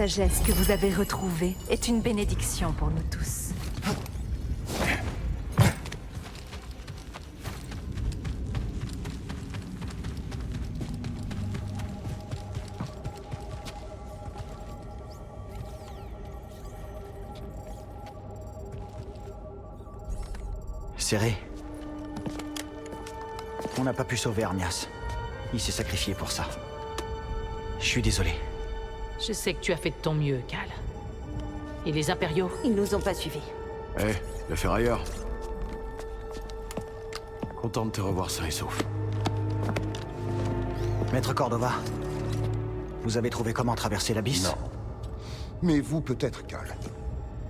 sagesse que vous avez retrouvée est une bénédiction pour nous tous. Serré. On n'a pas pu sauver Armias. Il s'est sacrifié pour ça. Je suis désolé. Je sais que tu as fait de ton mieux, Cal. Et les impériaux? Ils nous ont pas suivis. Eh, le ferrailleur. Content de te revoir sain et sauf. Maître Cordova, vous avez trouvé comment traverser l'abysse? Non. Mais vous, peut-être, Cal.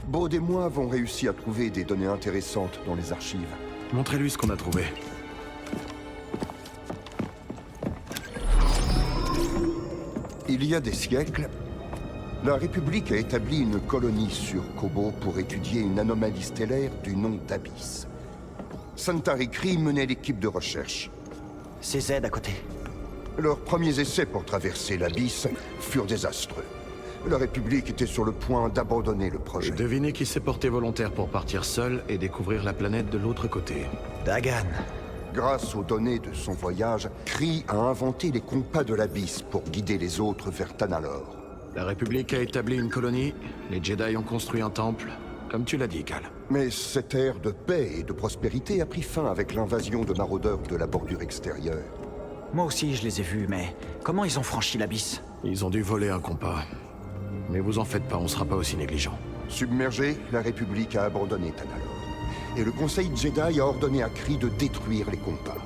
Baud et moi avons réussi à trouver des données intéressantes dans les archives. Montrez-lui ce qu'on a trouvé. Il y a des siècles, la République a établi une colonie sur Kobo pour étudier une anomalie stellaire du nom d'Abyss. Santari Khri menait l'équipe de recherche. C'est Z à côté. Leurs premiers essais pour traverser l'Abysse furent désastreux. La République était sur le point d'abandonner le projet. Devinez qui s'est porté volontaire pour partir seul et découvrir la planète de l'autre côté. Dagan. Grâce aux données de son voyage, Khri a inventé les compas de l'Abysse pour guider les autres vers Tanalorr. La République a établi une colonie, les Jedi ont construit un temple, comme tu l'as dit, Cal. Mais cette ère de paix et de prospérité a pris fin avec l'invasion de maraudeurs de la bordure extérieure. Moi aussi, je les ai vus, mais comment ils ont franchi l'abysse? Ils ont dû voler un compas. Mais vous en faites pas, on sera pas aussi négligent. Submergée, la République a abandonné Tanalorr. Et le Conseil Jedi a ordonné à Khri de détruire les compas.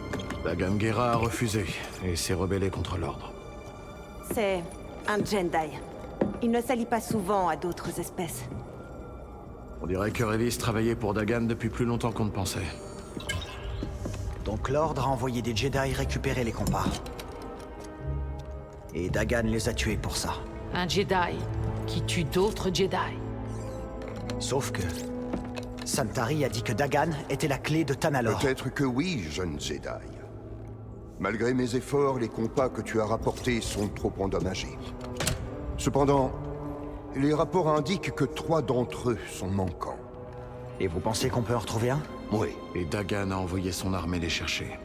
Dagan Gera a refusé et s'est rebellé contre l'ordre. C'est un Jedi. Il ne s'allie pas souvent à d'autres espèces. On dirait que Revis travaillait pour Dagan depuis plus longtemps qu'on ne pensait. Donc l'Ordre a envoyé des Jedi récupérer les compas. Et Dagan les a tués pour ça. Un Jedi qui tue d'autres Jedi. Sauf que... Santari a dit que Dagan était la clé de Tanalorr. Peut-être que oui, jeune Jedi. Malgré mes efforts, les compas que tu as rapportés sont trop endommagés. Cependant, les rapports indiquent que 3 d'entre eux sont manquants. Et vous pensez qu'on peut en retrouver un? Oui. Et Dagan a envoyé son armée les chercher.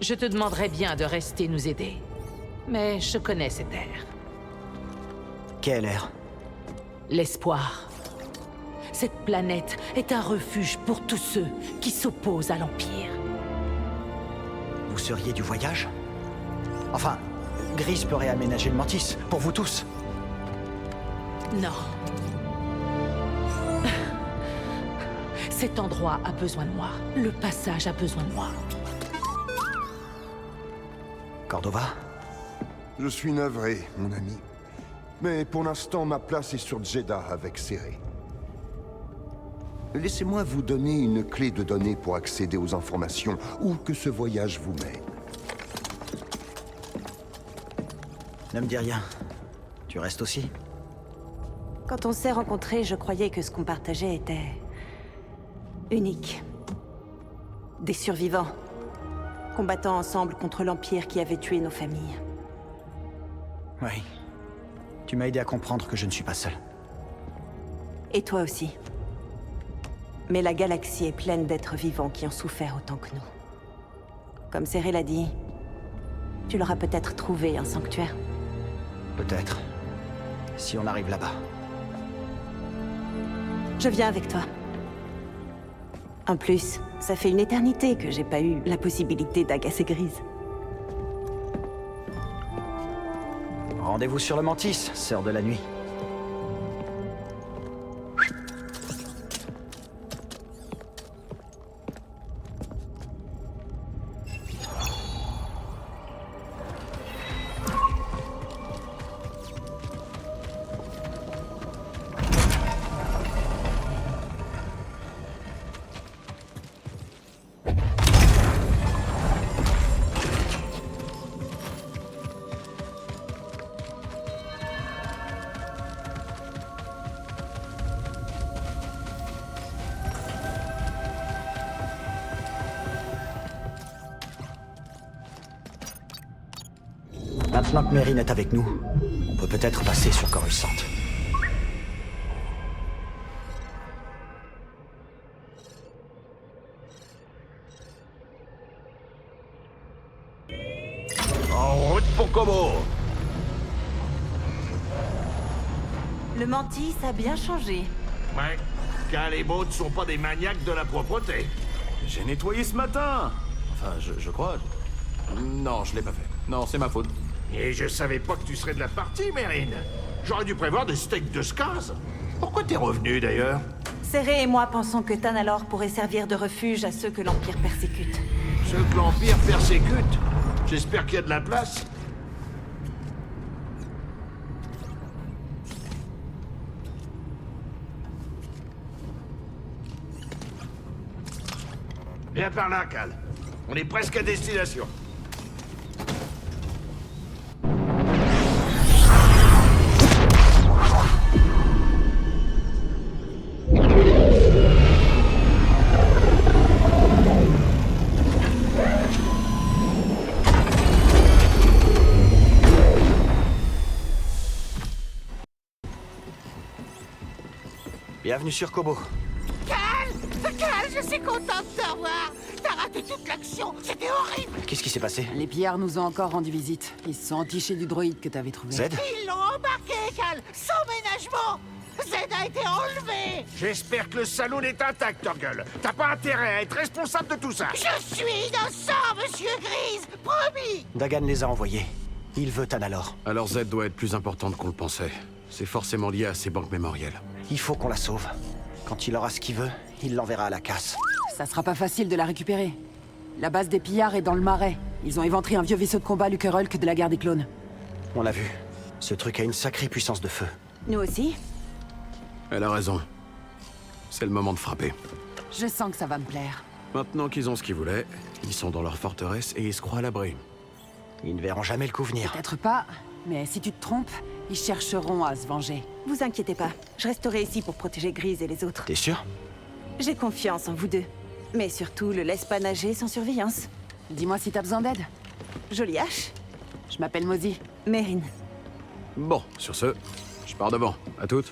Je te demanderais bien de rester nous aider. Mais je connais cette ère. Quelle ère? L'espoir. Cette planète est un refuge pour tous ceux qui s'opposent à l'Empire. Vous seriez du voyage? Enfin, Gris peut réaménager le Mantis, pour vous tous. Non. Cet endroit a besoin de moi. Le passage a besoin de moi. Cordova? Je suis navré, mon ami. Mais pour l'instant, ma place est sur Jeddah avec Serré. Laissez-moi vous donner une clé de données pour accéder aux informations, où que ce voyage vous mène. Ne me dis rien. Tu restes aussi? Quand on s'est rencontrés, je croyais que ce qu'on partageait était... unique. Des survivants. Combattant ensemble contre l'Empire qui avait tué nos familles. Oui. Tu m'as aidé à comprendre que je ne suis pas seul. Et toi aussi. Mais la galaxie est pleine d'êtres vivants qui ont souffert autant que nous. Comme Serré l'a dit, tu leur as peut-être trouvé un sanctuaire. Peut-être. Si on arrive là-bas. Je viens avec toi. En plus, ça fait une éternité que j'ai pas eu la possibilité d'agacer Grise. Rendez-vous sur le Mantis, sœur de la nuit. Maintenant que Meryn est avec nous, peut peut-être passer sur Coruscant. En route pour Kobo. Le Mantis a bien changé. Ouais, Cal et Maud sont pas des maniaques de la propreté. J'ai nettoyé ce matin. Enfin, je crois. Non, je l'ai pas fait. Non, c'est ma faute. Et je savais pas que tu serais de la partie, Mérine. J'aurais dû prévoir des steaks de Skaz. Pourquoi t'es revenu, d'ailleurs? Serré et moi pensons que Tanalorr pourrait servir de refuge à ceux que l'Empire persécute. Ceux que l'Empire persécute. J'espère qu'il y a de la place. Viens par là, Cal. On est presque à destination. Bienvenue sur Kobo. Cal, je suis contente de te revoir. T'as raté toute l'action, c'était horrible. Qu'est-ce qui s'est passé? Les pillards nous ont encore rendu visite. Ils se sont entichés du droïde que t'avais trouvé. Z? Ils l'ont embarqué, Cal, sans ménagement. Z a été enlevé. J'espère que le saloon est intact, Torgal. T'as pas intérêt à être responsable de tout ça. Je suis innocent, monsieur Grise, promis. Dagan les a envoyés. Il veut Tanalorr. Alors Z doit être plus importante qu'on le pensait. C'est forcément lié à ses banques mémorielles. Il faut qu'on la sauve. Quand il aura ce qu'il veut, il l'enverra à la casse. Ça sera pas facile de la récupérer. La base des pillards est dans le marais. Ils ont éventré un vieux vaisseau de combat Luckerolk de la guerre des clones. On l'a vu. Ce truc a une sacrée puissance de feu. Nous aussi? Elle a raison. C'est le moment de frapper. Je sens que ça va me plaire. Maintenant qu'ils ont ce qu'ils voulaient, ils sont dans leur forteresse et ils se croient à l'abri. Ils ne verront jamais le coup venir. Peut-être pas, mais si tu te trompes, ils chercheront à se venger. Vous inquiétez pas, je resterai ici pour protéger Grise et les autres. T'es sûr? J'ai confiance en vous deux. Mais surtout, le laisse pas nager sans surveillance. Dis-moi si t'as besoin d'aide. Jolie hache. Je m'appelle Mozi. Mérine. Bon, sur ce, je pars devant. À toutes.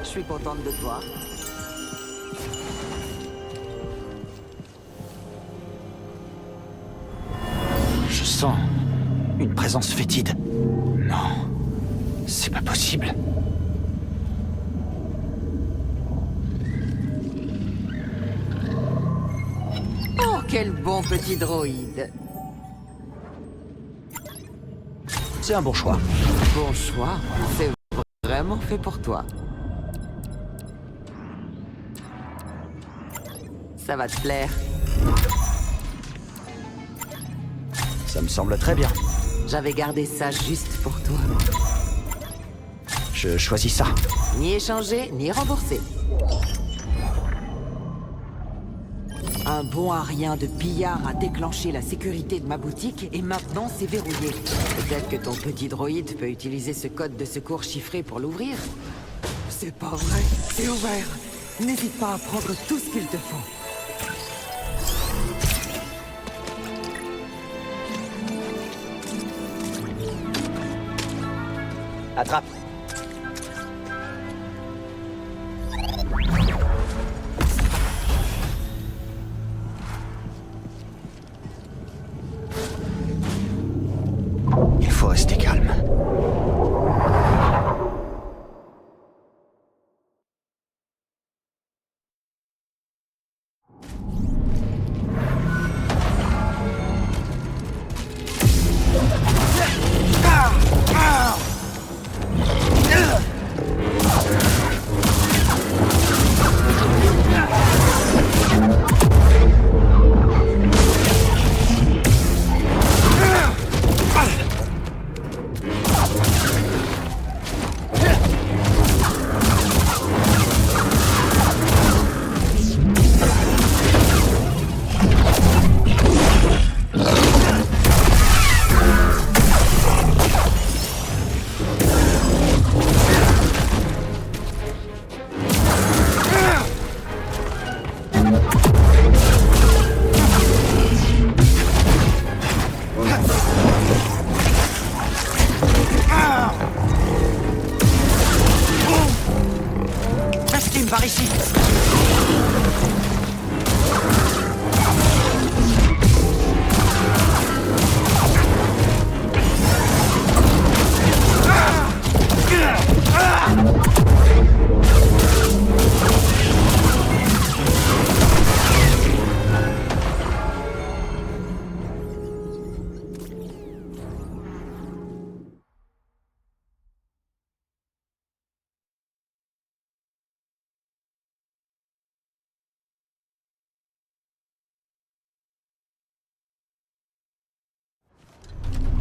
Je suis contente de te voir. Je sens une présence fétide. Non, c'est pas possible. Oh, quel bon petit droïde. C'est un bon choix. Bon choix. C'est vraiment fait pour toi. Ça va te plaire. Ça me semble très bien. J'avais gardé ça juste pour toi. Je choisis ça. Ni échangé, ni remboursé. Un bon à rien de pillard a déclenché la sécurité de ma boutique et maintenant c'est verrouillé. Peut-être que ton petit droïde peut utiliser ce code de secours chiffré pour l'ouvrir. C'est pas vrai, c'est ouvert. N'hésite pas à prendre tout ce qu'il te faut. Attrape. Il faut rester calme.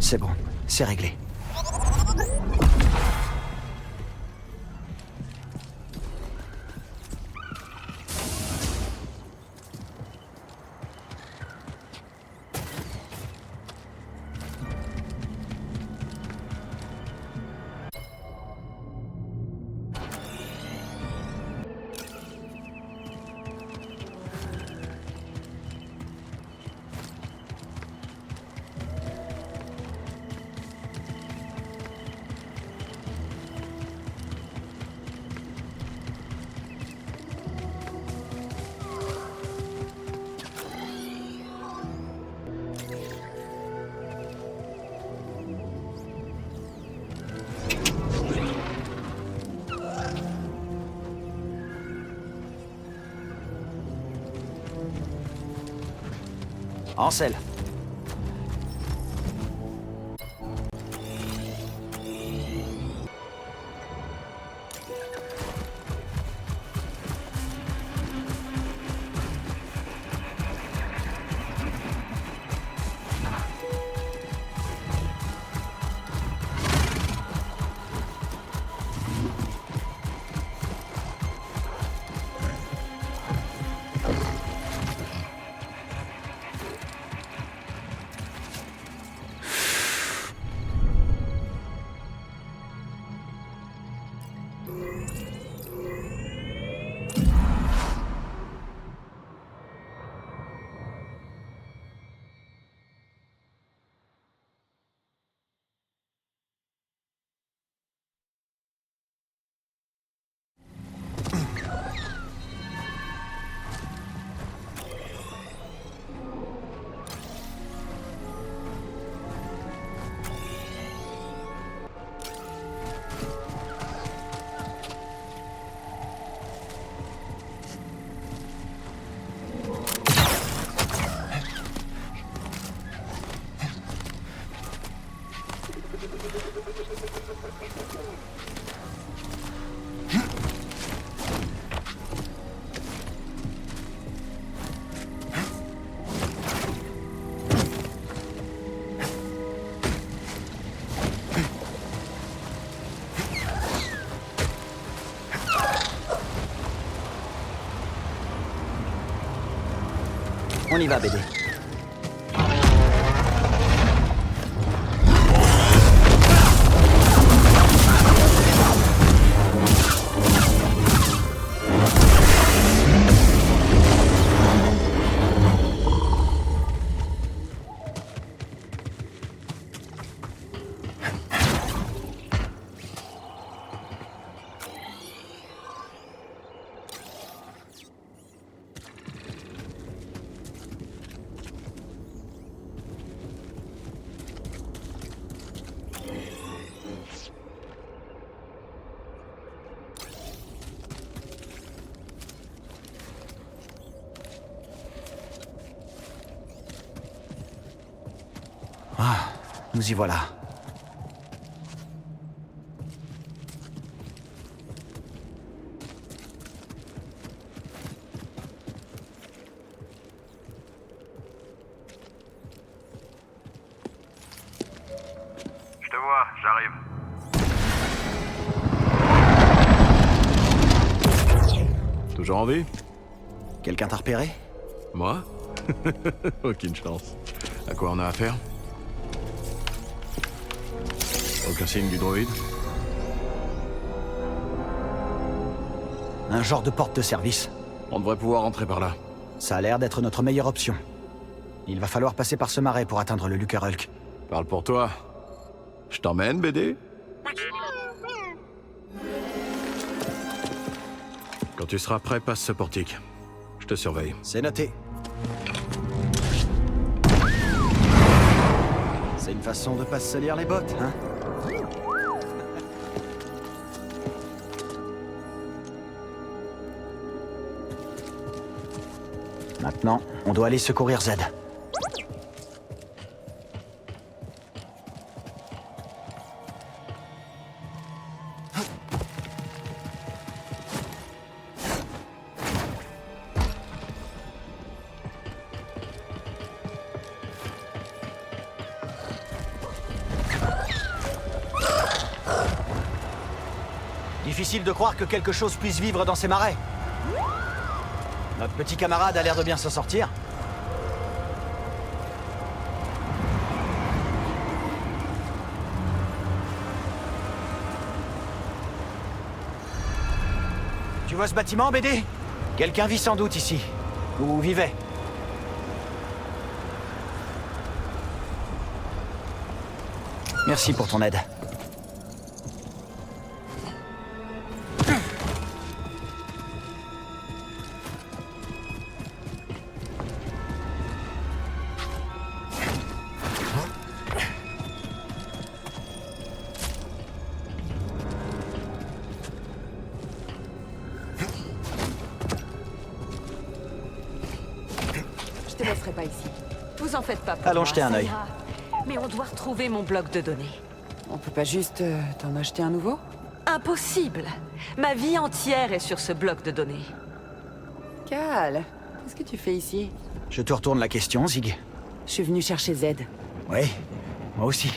C'est bon, c'est réglé. Ansel. On y va, BD. Ah, nous y voilà. Je te vois, j'arrive. Toujours en vie? Quelqu'un t'a repéré? Moi? Aucune chance. À quoi on a affaire? Aucun signe du droïde? Un genre de porte de service. On devrait pouvoir entrer par là. Ça a l'air d'être notre meilleure option. Il va falloir passer par ce marais pour atteindre le Lucrehulk. Parle pour toi. Je t'emmène, BD? Quand tu seras prêt, passe ce portique. Je te surveille. C'est noté. C'est une façon de pas se salir les bottes, hein? Maintenant, on doit aller secourir Z. Difficile de croire que quelque chose puisse vivre dans ces marais. Notre petit camarade a l'air de bien s'en sortir. Tu vois ce bâtiment, BD? Quelqu'un vit sans doute ici. Ou vivait. Merci pour ton aide. Je te laisserai pas ici. Vous en faites pas pour Allons moi, jeter un ça œil. ira. Mais on doit retrouver mon bloc de données. On peut pas juste t'en acheter un nouveau? Impossible. Ma vie entière est sur ce bloc de données. Cal, qu'est-ce que tu fais ici? Je te retourne la question, Zig. Je suis venu chercher Z. Oui, moi aussi.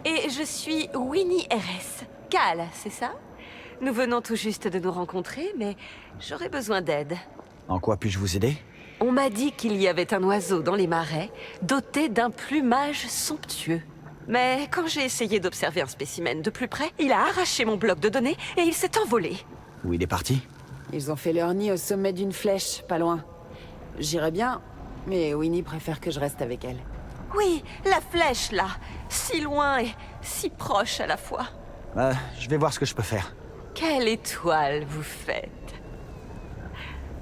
Et je suis Winnie RS. Cal, c'est ça? Nous venons tout juste de nous rencontrer, mais j'aurais besoin d'aide. En quoi puis-je vous aider? On m'a dit qu'il y avait un oiseau dans les marais, doté d'un plumage somptueux. Mais quand j'ai essayé d'observer un spécimen de plus près, il a arraché mon bloc de données et il s'est envolé. Où il est parti? Ils ont fait leur nid au sommet d'une flèche, pas loin. J'irais bien, mais Winnie préfère que je reste avec elle. Oui, la flèche, là. Si loin et si proche à la fois. Je vais voir ce que je peux faire. Quelle étoile vous faites.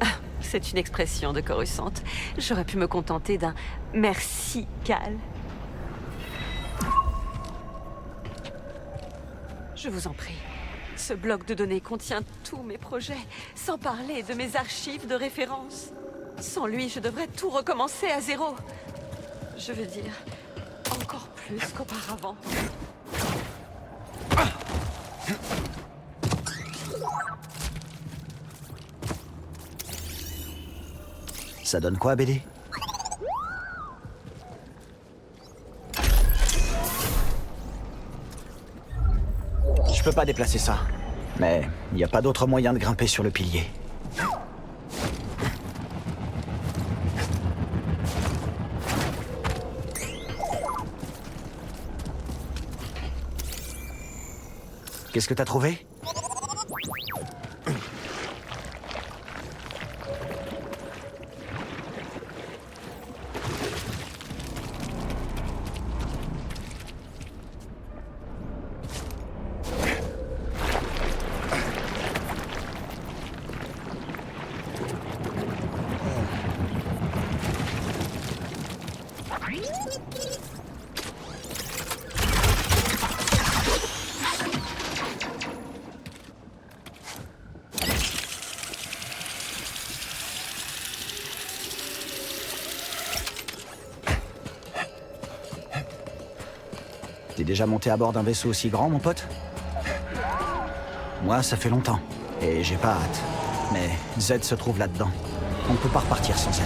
Ah, c'est une expression de Coruscant. J'aurais pu me contenter d'un « merci, Cal ». Je vous en prie. Ce bloc de données contient tous mes projets, sans parler de mes archives de référence. Sans lui, je devrais tout recommencer à zéro. Je veux dire, encore plus qu'auparavant. Ça donne quoi, BD? Je peux pas déplacer ça. Mais il n'y a pas d'autre moyen de grimper sur le pilier. Qu'est-ce que t'as trouvé? T'es déjà monté à bord d'un vaisseau aussi grand, mon pote? Moi, ça fait longtemps. Et j'ai pas hâte. Mais Z se trouve là-dedans. On ne peut pas repartir sans elle.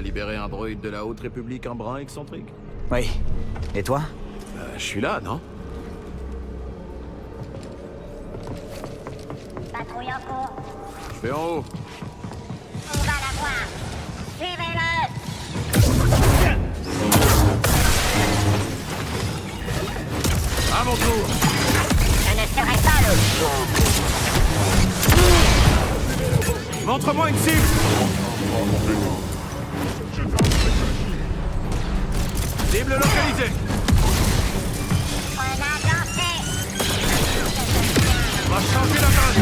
à libérer un droïde de la Haute République un brin excentrique? Oui. Et toi? Je suis là, non? Patrouille en cours. Je vais en haut. On va la voir. Suivez-le. À mon tour! Je ne serai pas le... Montre-moi une cible! Cible localisée! Grenade lancée. On va changer la base!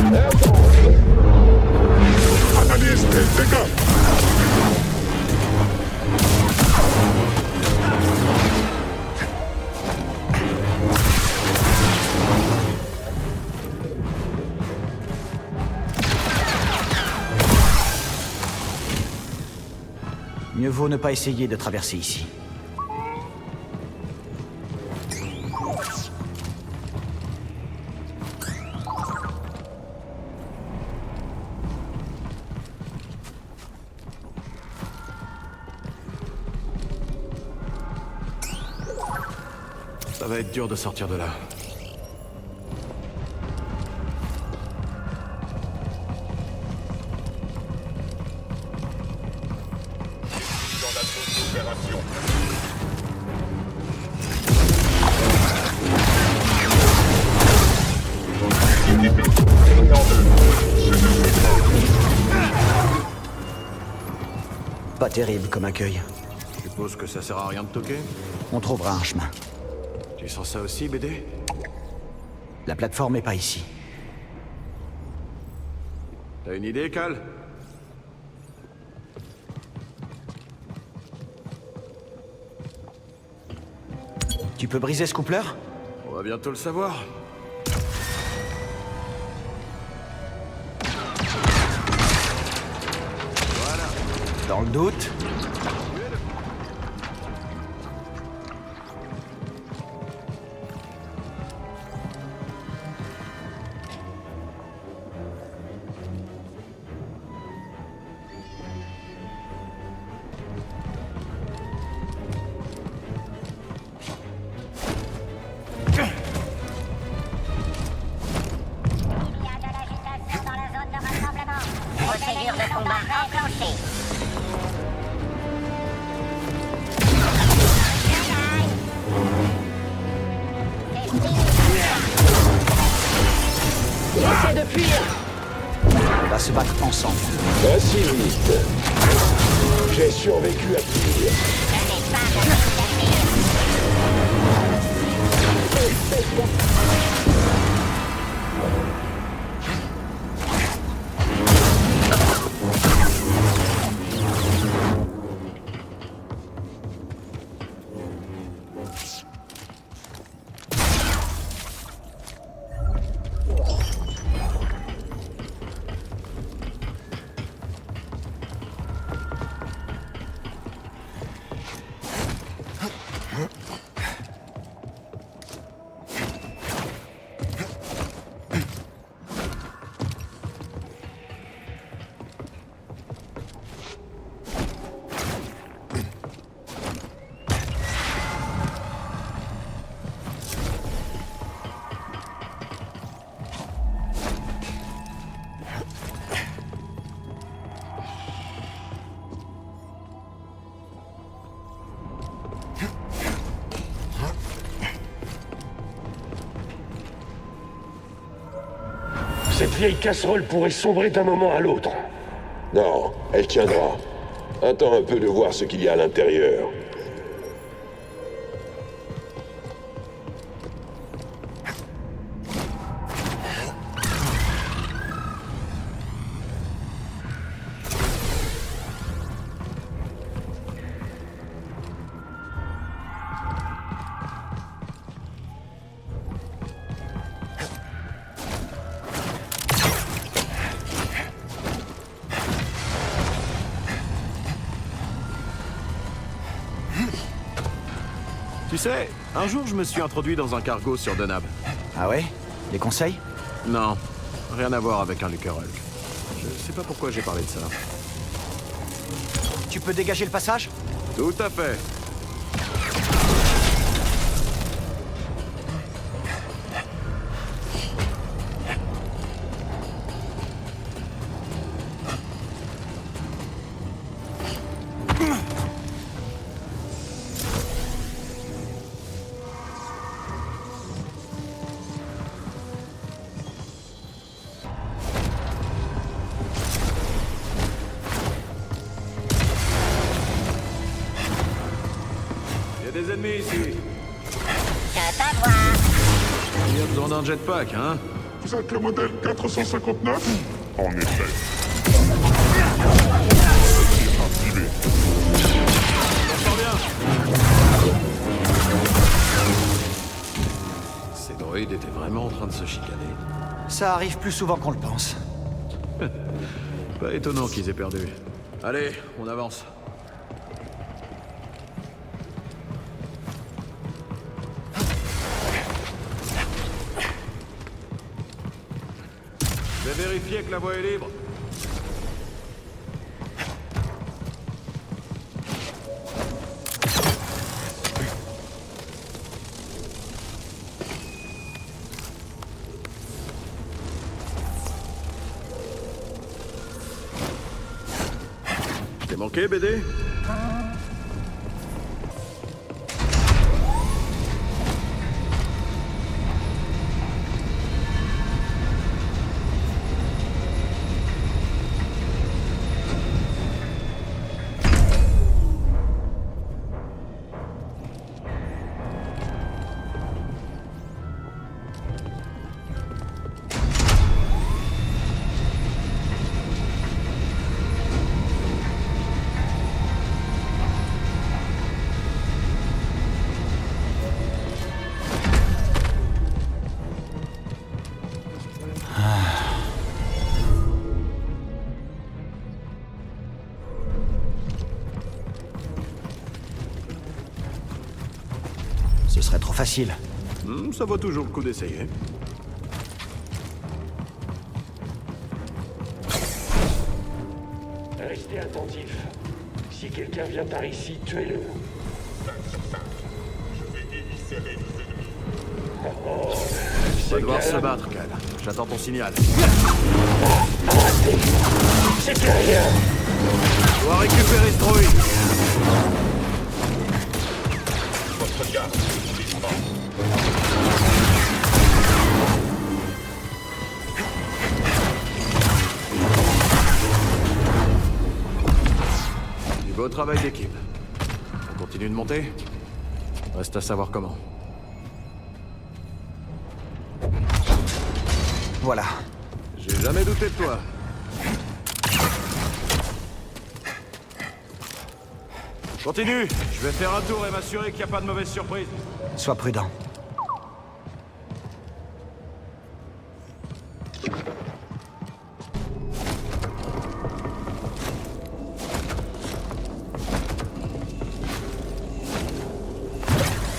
Analyse des dégâts. Mieux vaut ne pas essayer de traverser ici. Ça va être dur de sortir de là. Dans la zone d'opération. Pas terrible comme accueil. Je suppose que ça sert à rien de toquer? On trouvera un chemin. Tu sens ça aussi, BD? La plateforme est pas ici. T'as une idée, Cal? Tu peux briser ce coupler? On va bientôt le savoir. Voilà. Dans le doute. Il y a de l'agitation dans la zone de rassemblement. Procédure de combat enclenchée. J'essaie de fuir. On va se battre ensemble. Pas si vite. J'ai survécu à pire. Ce n'est pas mon initiative. Cette vieille casserole pourrait sombrer d'un moment à l'autre. Non, elle tiendra. Attends un peu de voir ce qu'il y a à l'intérieur. Tu sais, un jour je me suis introduit dans un cargo sur Denab. Ah ouais? Des conseils? Non, rien à voir avec un Lucrehulk. Je sais pas pourquoi j'ai parlé de ça. Tu peux dégager le passage? Tout à fait. Des ennemis ici. Je t'envoie. Il y a besoin d'un jetpack, hein? Vous êtes le modèle 459? En effet. Activé. J'entends bien. Ces droïdes étaient vraiment en train de se chicaner. Ça arrive plus souvent qu'on le pense. Pas étonnant qu'ils aient perdu. Allez, on avance. Je vais vérifier que la voie est libre. T'es manqué, BD? Ce serait trop facile. Ça vaut toujours le coup d'essayer. Restez attentifs. Si quelqu'un vient par ici, tuez-le. On va devoir se battre, Cal. J'attends ton signal. Arrêtez. C'était rien. Je dois récupérer ce droïde. Votre garde, vivement. Du beau travail d'équipe. On continue de monter? Reste à savoir comment. Voilà. J'ai jamais douté de toi. Continue. Je vais faire un tour et m'assurer qu'il n'y a pas de mauvaise surprise. Sois prudent.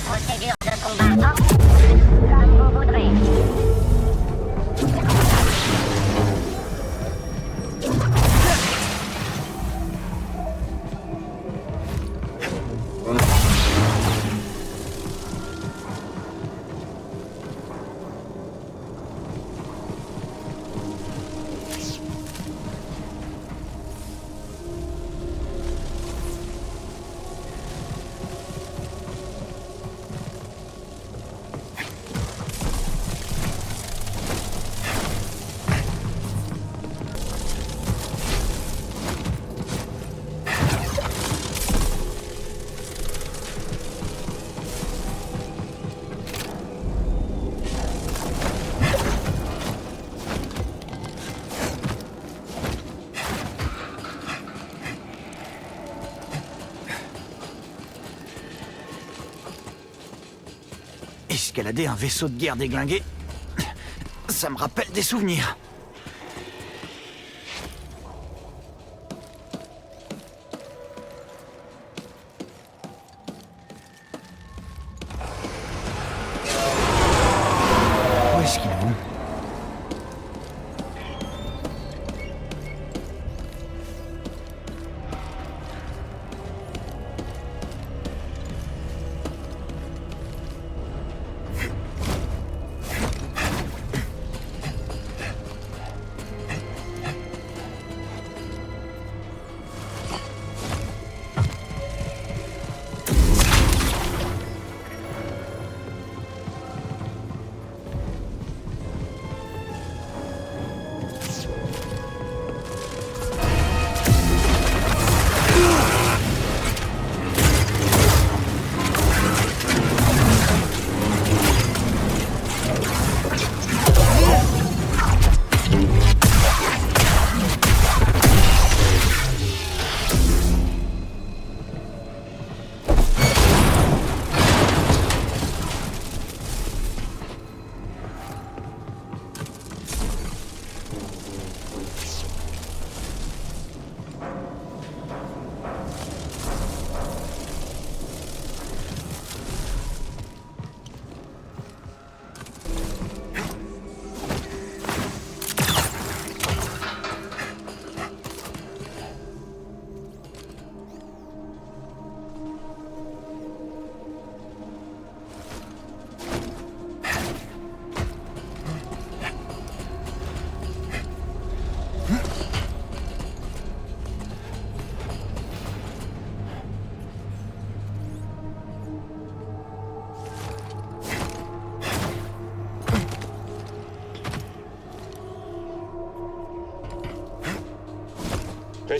Procédure de combat comme vous voudrez. Escalader un vaisseau de guerre déglingué, ça me rappelle des souvenirs. Où est-ce qu'ils vont?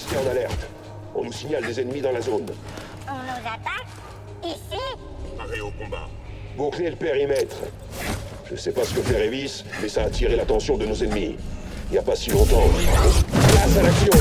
restez en alerte. On nous signale des ennemis dans la zone. On nous attaque? Ici? Arrêt au combat. Bouclez le périmètre. Je sais pas ce que fait Révis, mais ça a attiré l'attention de nos ennemis. Il n'y a pas si longtemps. Place à l'action!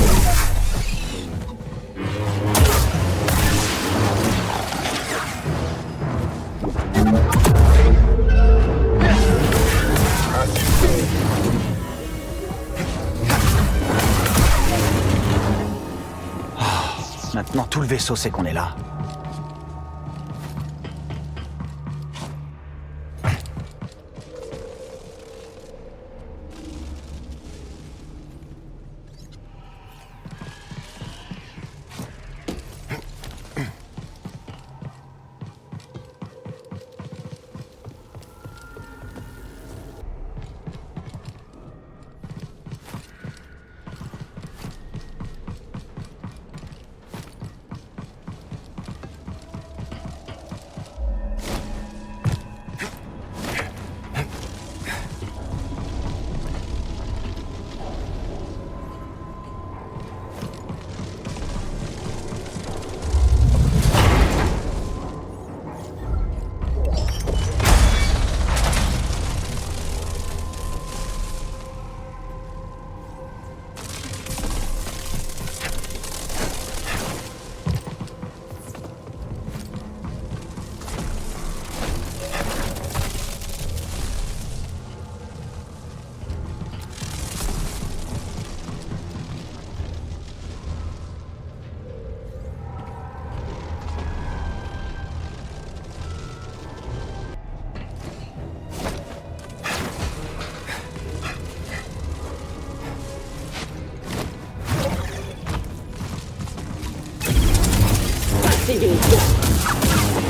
Maintenant, tout le vaisseau sait qu'on est là.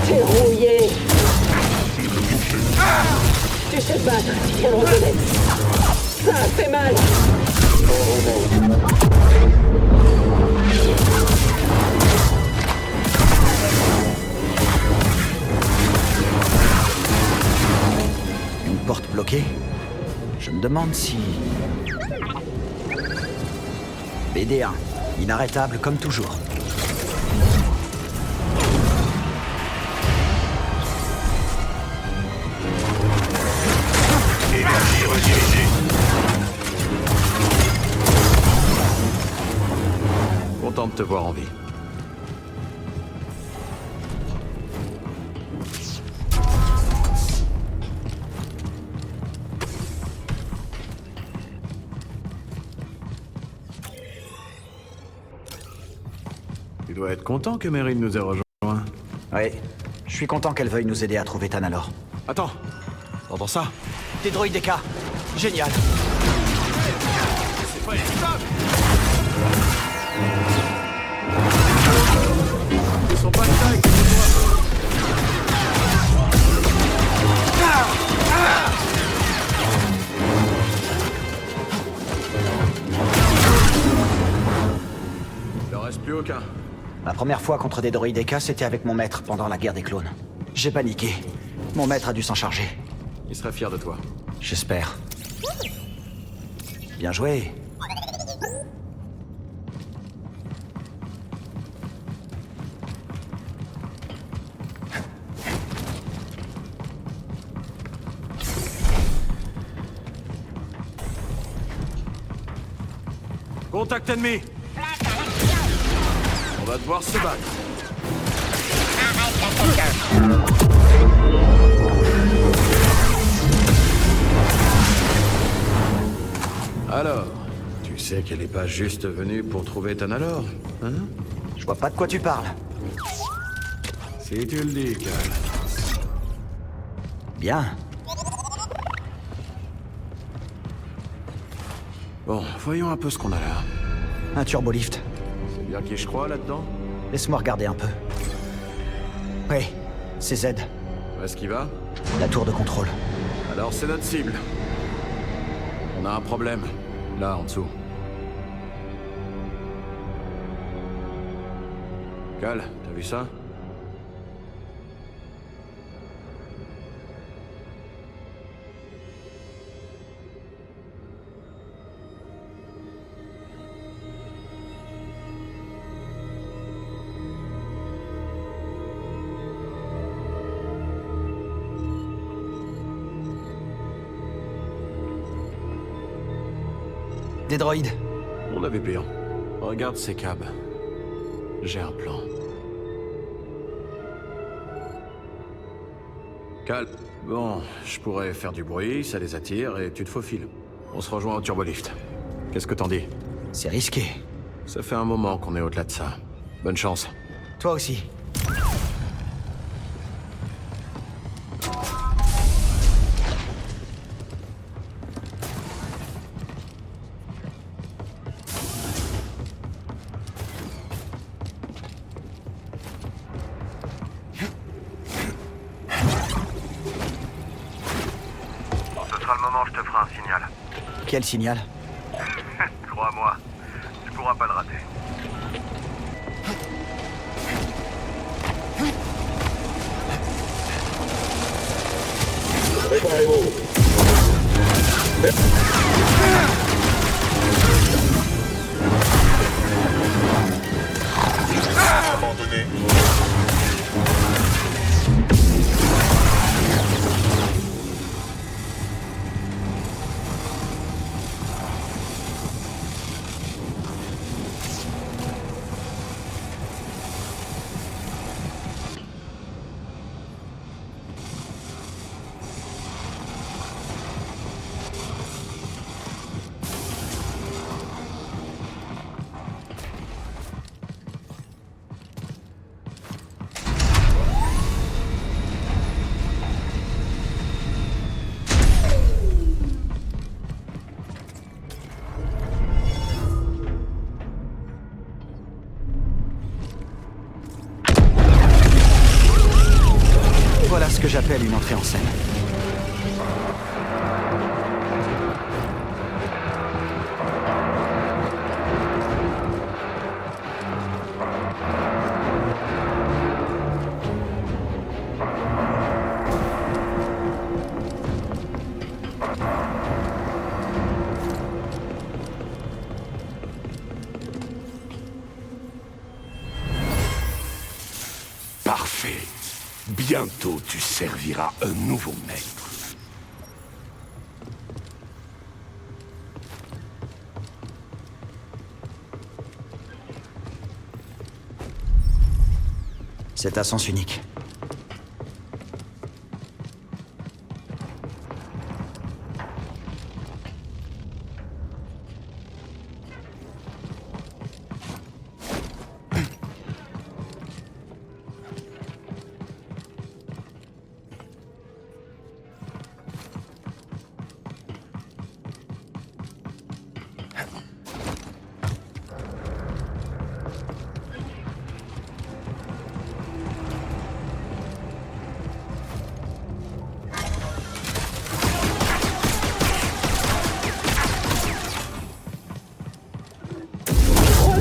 T'es rouillé. Tu sais te battre, soyons honnêtes. Ça fait mal. Une porte bloquée? Je me demande si... BD1, inarrêtable comme toujours. Énergie redirigée. Content de te voir en vie. Tu dois être content que Meryn nous ait rejoints. Oui, je suis content qu'elle veuille nous aider à trouver Tanalor. Attends, t'entends ça? Des droïdes DK. Génial. C'est pas évitable. Ils sont pas de taille, il en reste plus aucun. La première fois contre des droïdes DK, c'était avec mon maître pendant la guerre des clones. J'ai paniqué. Mon maître a dû s'en charger. Il serait fier de toi. J'espère. Bien joué. Contact ennemi. On va devoir se battre. Alors, tu sais qu'elle est pas juste venue pour trouver Tanalor, hein? Je vois pas de quoi tu parles. Si tu le dis, Cal. Bien. Bon, voyons un peu ce qu'on a là. Un turbolift. C'est bien qui je crois là-dedans? Laisse-moi regarder un peu. Oui, c'est Z. Où est-ce qu'il va? La tour de contrôle. Alors c'est notre cible. On a un problème. Là, en dessous. Cal, t'as vu ça? Des droïdes. On avait pire. Regarde ces câbles. J'ai un plan. Calme. Bon, je pourrais faire du bruit, ça les attire, et tu te faufiles. On se rejoint au turbolift. Qu'est-ce que t'en dis? C'est risqué. Ça fait un moment qu'on est au-delà de ça. Bonne chance. Toi aussi. Ce sera le moment où je te ferai un signal. Quel signal? Crois-moi, tu pourras pas le rater. Préparez-vous. Abandonné. Voilà ce que j'appelle une entrée en scène. Parfait. Bientôt, tu serviras un nouveau maître. C'est à sens unique.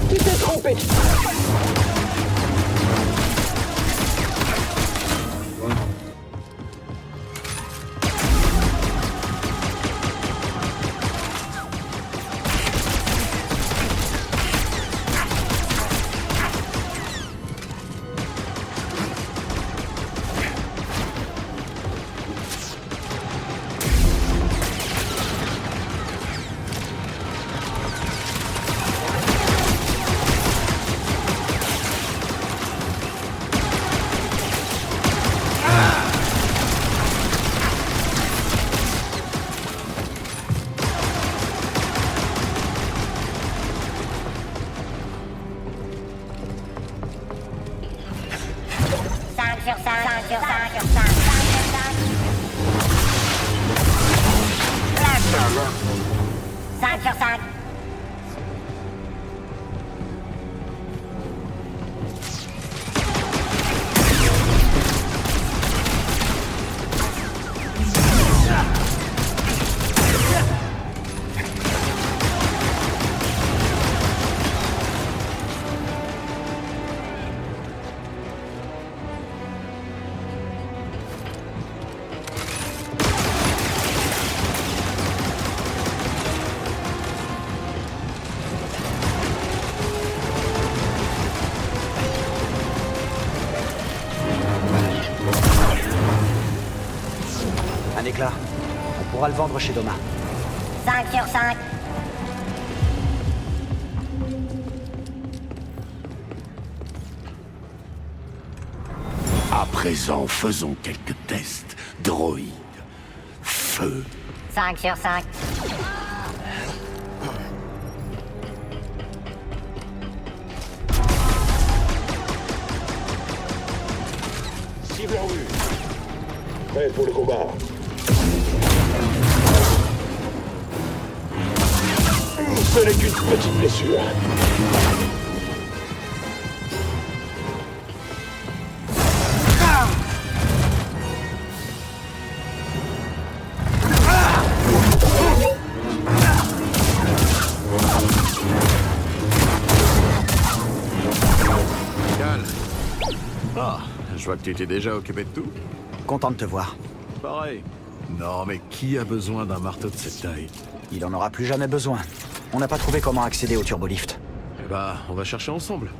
Tu t'es trompé. Un éclat. On pourra le vendre chez Doma. 5 sur 5. À présent, faisons quelques tests. Droïde. Feu. 5 sur 5. Cible en vue. Prêt pour le combat. Ce n'est qu'une petite blessure. Calme. Ah, je vois que tu t'es déjà occupé de tout. Content de te voir. Pareil. Non, mais qui a besoin d'un marteau de cette taille? Il en aura plus jamais besoin. On n'a pas trouvé comment accéder au turbolift. Eh bah, on va chercher ensemble.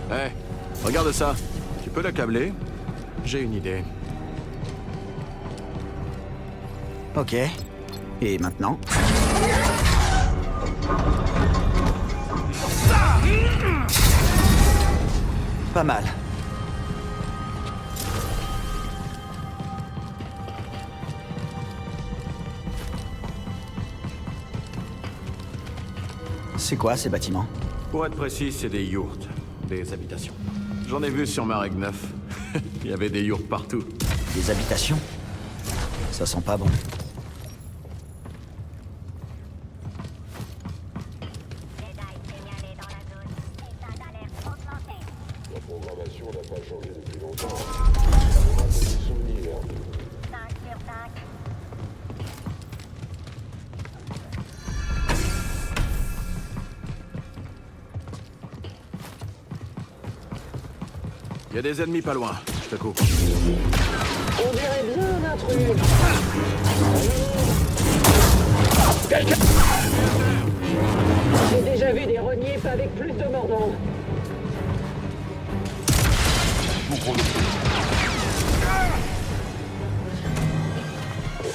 Hé, regarde ça. Tu peux l'accabler? J'ai une idée. Ok. Et maintenant? Pas mal. C'est quoi ces bâtiments? Pour être précis, c'est des yourtes, des habitations. J'en ai vu sur Marek 9. Il y avait des yourtes partout. Des habitations? Ça sent pas bon. La programmation n'a pas changé depuis longtemps. On a des souvenirs. 5 sur 5. Il y a des ennemis pas loin. Je te coupe. On dirait bien un intrus. J'ai déjà vu des reniers pas avec plus de mordants.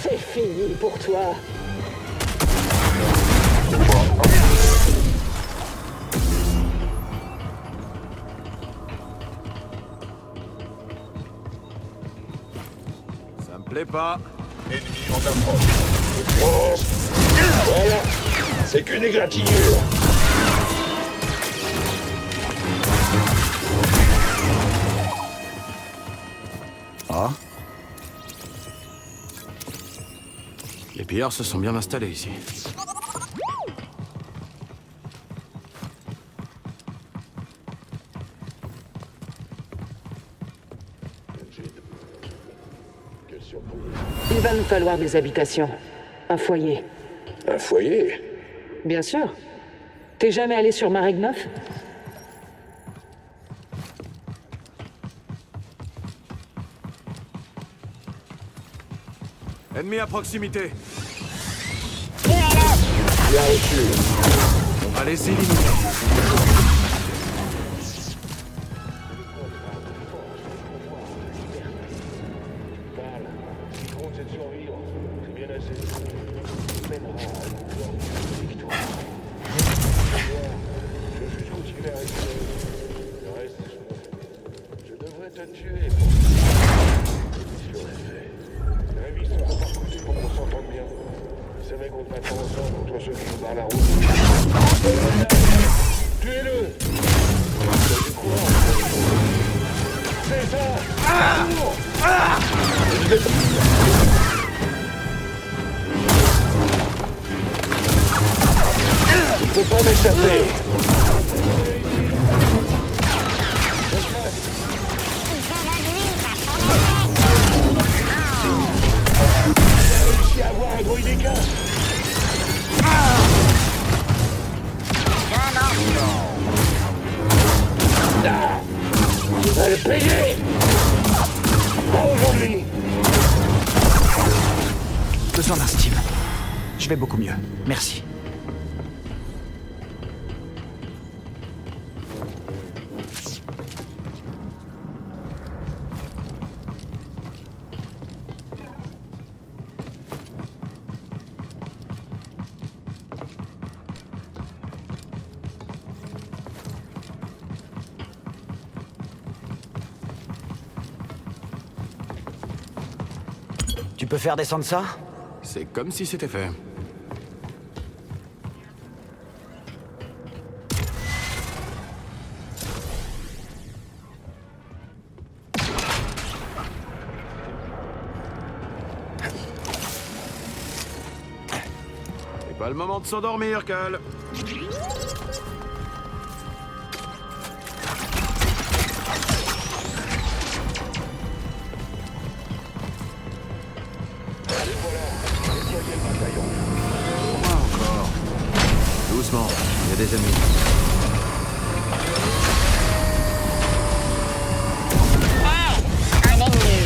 C'est fini pour toi. Ça me plaît pas. Ennemi en approche. Voilà. C'est qu'une égratignure. Ah? Les pillards se sont bien installés ici. Il va nous falloir des habitations. Un foyer. Un foyer? Bien sûr. T'es jamais allé sur Marek 9? Ennemi à proximité. Bien reçu. On va les éliminer. Je peux pas m'échapper. J'ai réussi à avoir un bruit des gars. Tu vas le payer. Pas aujourd'hui. Besoin d'un Steam. Je vais beaucoup mieux. Merci. Tu peux faire descendre ça? C'est comme si c'était fait. C'est pas le moment de s'endormir, Cal. Doucement, il y a des ennemis. Un ennemi.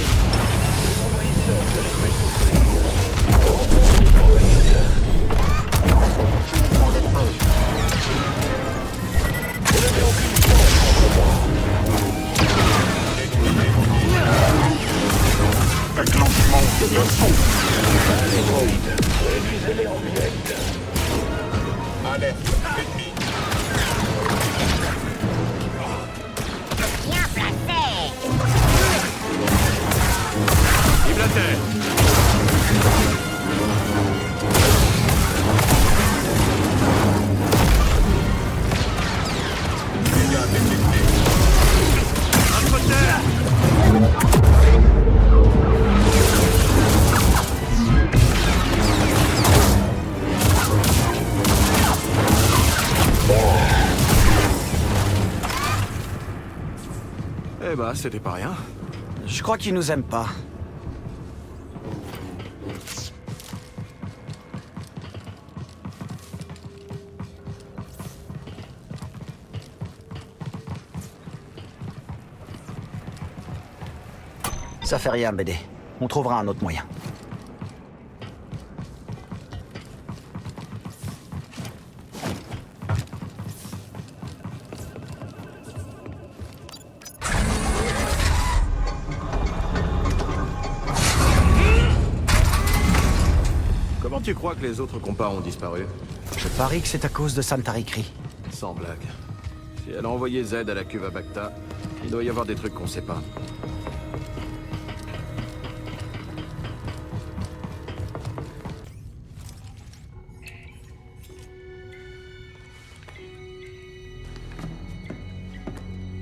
Déclenchement de l'assaut. Réduisez-les en miettes. Alerte, ennemi. Bien placé. Vive la terre! Dégâts détectés. Notre terre! Eh bah, c'était pas rien. Je crois qu'ils nous aiment pas. Ça fait rien, BD. On trouvera un autre moyen. Comment tu crois que les autres compas ont disparu? Je parie que c'est à cause de Santarikri. Sans blague. Si elle a envoyé Z à la cuve à Bacta, il doit y avoir des trucs qu'on sait pas.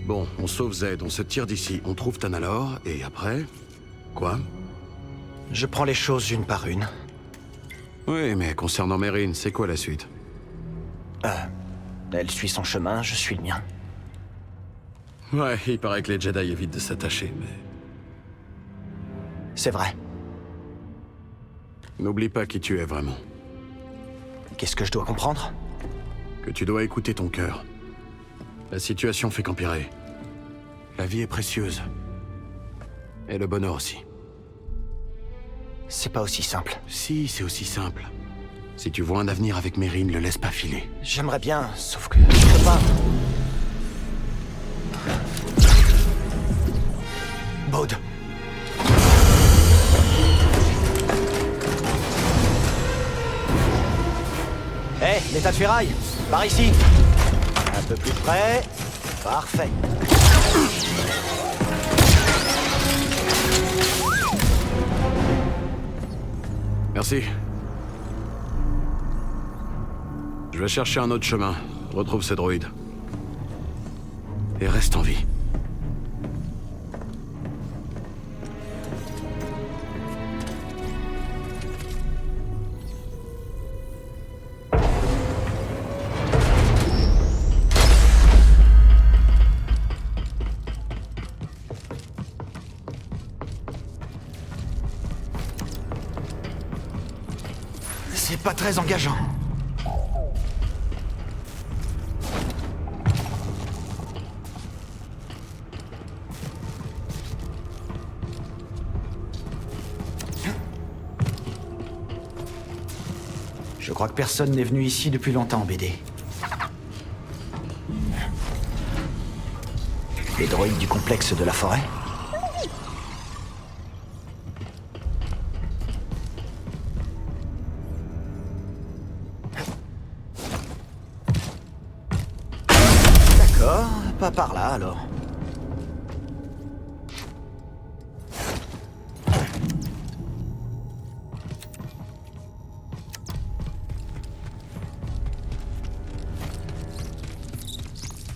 Bon, on sauve Z, on se tire d'ici, on trouve Tanalor, et après... Quoi? Je prends les choses une par une. Oui, mais concernant Merrin, c'est quoi la suite? Elle suit son chemin, je suis le mien. Ouais, il paraît que les Jedi évitent de s'attacher, mais... C'est vrai. N'oublie pas qui tu es vraiment. Qu'est-ce que je dois comprendre? Que tu dois écouter ton cœur. La situation fait qu'empirer. La vie est précieuse. Et le bonheur aussi. C'est pas aussi simple. Si, c'est aussi simple. Si tu vois un avenir avec Merrin, le laisse pas filer. J'aimerais bien, sauf que je peux pas. Baud. Hé, l'état de ferraille, par ici. Un peu plus près. Parfait. Merci. Je vais chercher un autre chemin. Retrouve ces droïdes. Et reste en vie. C'est pas très engageant. Je crois que personne n'est venu ici depuis longtemps, BD. Les droïdes du complexe de la forêt? D'accord, pas par là alors.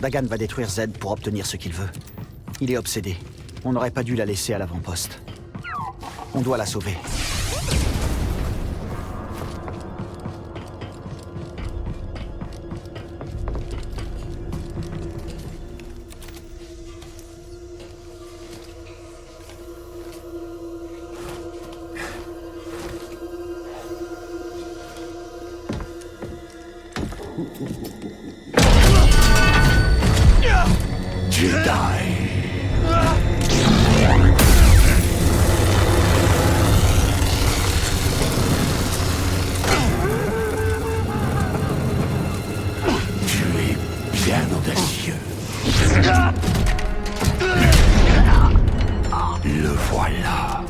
Dagan va détruire Z pour obtenir ce qu'il veut. Il est obsédé. On n'aurait pas dû la laisser à l'avant-poste. On doit la sauver. Le voilà.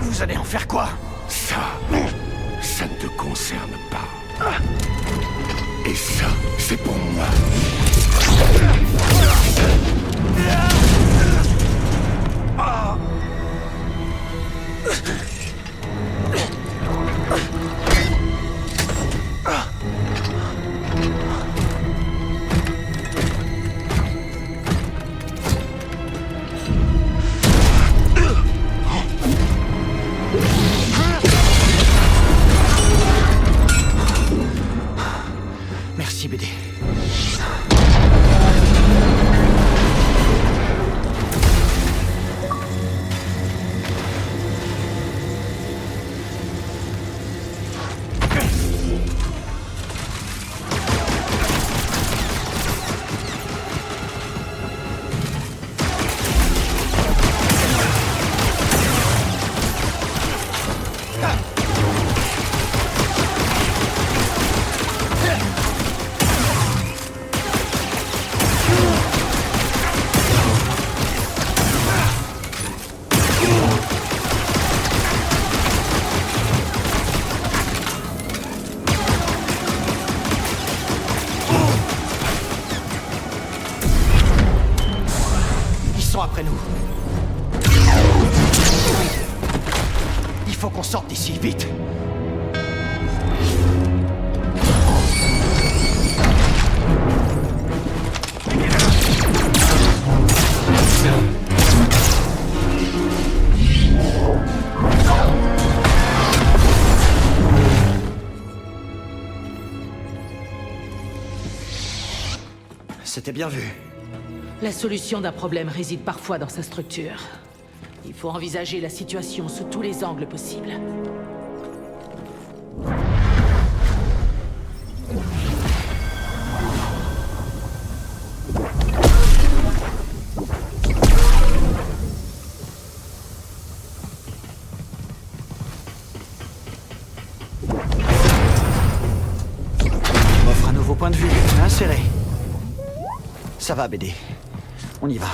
Vous allez en faire quoi? Ça ne te concerne pas. Et ça, c'est pour moi. Merci, BD. Après nous. Il faut qu'on sorte d'ici, vite. C'était bien vu. La solution d'un problème réside parfois dans sa structure. Il faut envisager la situation sous tous les angles possibles. On offre un nouveau point de vue, inséré. Ça va, BD. On y va.